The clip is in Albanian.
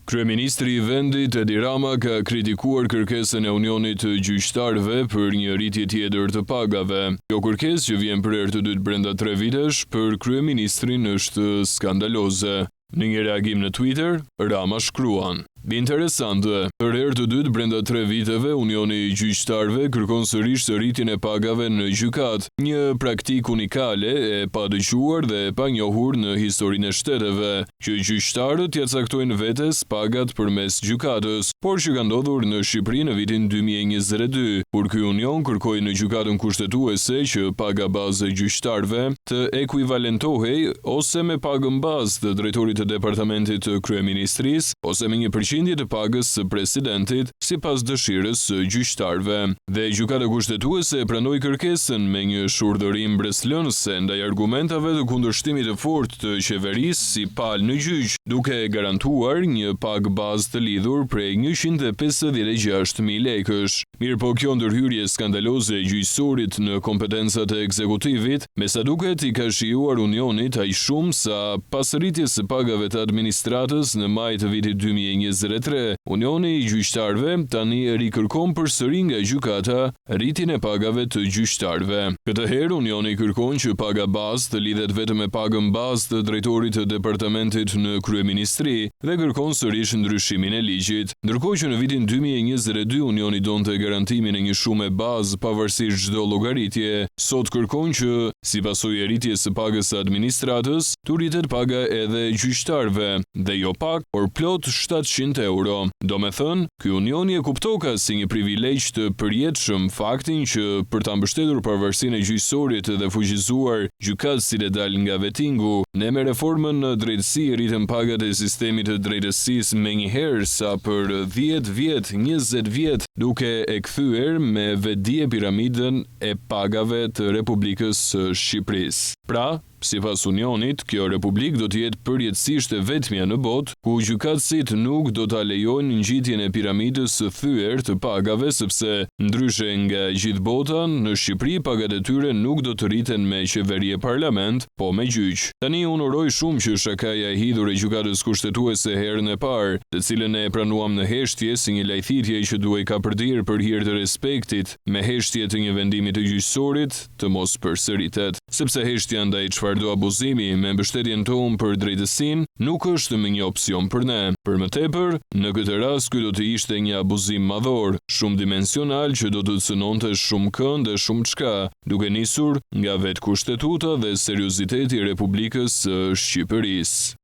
Kryeministri i vendit Edi Rama ka kritikuar kërkesën e Unionit të Gjyqtarëve për një rritje tjetër të pagave. Kjo kërkesë, që vjen për herë të dytë brenda 3 vitesh, për kryeministrin është skandaloze. Në një reagim në Twitter, Rama shkruan: "Interesante, për herë të dytë brenda 3 viteve, Unioni i Gjyqtarëve kërkon sërish rritjen e pagave në gjykat, një praktikë unikale e padëgjuar dhe e panjohur në historinë e shteteve, që gjyqtarët ja caktojnë vetes pagat përmes gjykatës, por që ka ndodhur në Shqipëri në vitin 2022, kur ky union kërkoi në gjykatën kushtetuese që paga bazë e gjyqtarëve të ekuivalentohej ose me pagën bazë të drejtorit të departamentit të kryeministrisë, ose me 1% të pagës së presidentit, sipas dëshirës së gjyqtarëve. Dhe gjykata kushtetuese e pranoi kërkesën me një shurdhërim breslënëse ndaj argumentave të kundërshtimit të fortë të qeverisë si palë në gjyq, duke garantuar një pagë bazë të lidhur prej 156.000 lekësh. Mirë po, kjo ndërhyrje skandaloze e gjyqësorit në kompetencat e ekzekutivit, me sa duket i ka shijuar Unionit aq shumë sa pas rritjes së pagave të administratës në maj të vitit 2023, Unioni i Gjyqtarëve tani rikërkon përsëri nga gjykata rritjen e pagave të gjyqtarëve. Këtë herë Unioni kërkon që paga bazë të lidhet vetëm me pagën bazë të drejtorit të departamentit në kryeministri dhe kërkon sërish ndryshimin e ligjit. Ndërkohë që në vitin 2022 Unioni donte garantimin e një shume bazë pavarësisht çdo llogaritje, sot kërkon që, si pasojë e rritjes së pagës së administratës, të rritet paga edhe gjyqtarëve, dhe jo pak, por plot 700 euro. Do me thënë, ky unioni e kuptoka si një privilegj të përjetshëm faktin që për ta mbështetur pavarësinë e gjyqësorit dhe fuqizuar gjykatësit e dal nga vetingu, ne me reformën në drejtësi rritëm pagat e sistemit të drejtësisë menjëherë sa për 10 vjet, 20 vjet, duke e kthyer me vetdije piramidën e pagave të Republikës së Shqipërisë. Pra, sipas Unionit, kjo republikë do të jetë përjetësisht e vetmja në botë ku gjykatësit nuk do ta lejojnë ngjitjen e piramidës së thyer të pagave, sepse ndryshe nga gjithë bota, në Shqipëri pagat e tyre nuk do të rriten me qeveri e parlament, po me gjyq. Tani unë uroj shumë që shakaja e hidhur e gjykatës kushtetuese herën e parë, të cilën e pranuam në heshtje si një lajthitje që duhej kapërdir për hir të respektit, me heshtje të një vendimi të gjyqësorit, të mos përsëritet, sepse heshtja ndaj çfarëdo abuzimi me mbështetjen tonë për drejtësinë nuk është më një opsion për ne. Për më tepër, në këtë rast ky do të ishte një abuzim madhor, shumë dimensional që do të cënonte shumë kënd dhe shumë çka, duke nisur nga vetë kushtetuta dhe serioziteti i Republikës së Shqipërisë.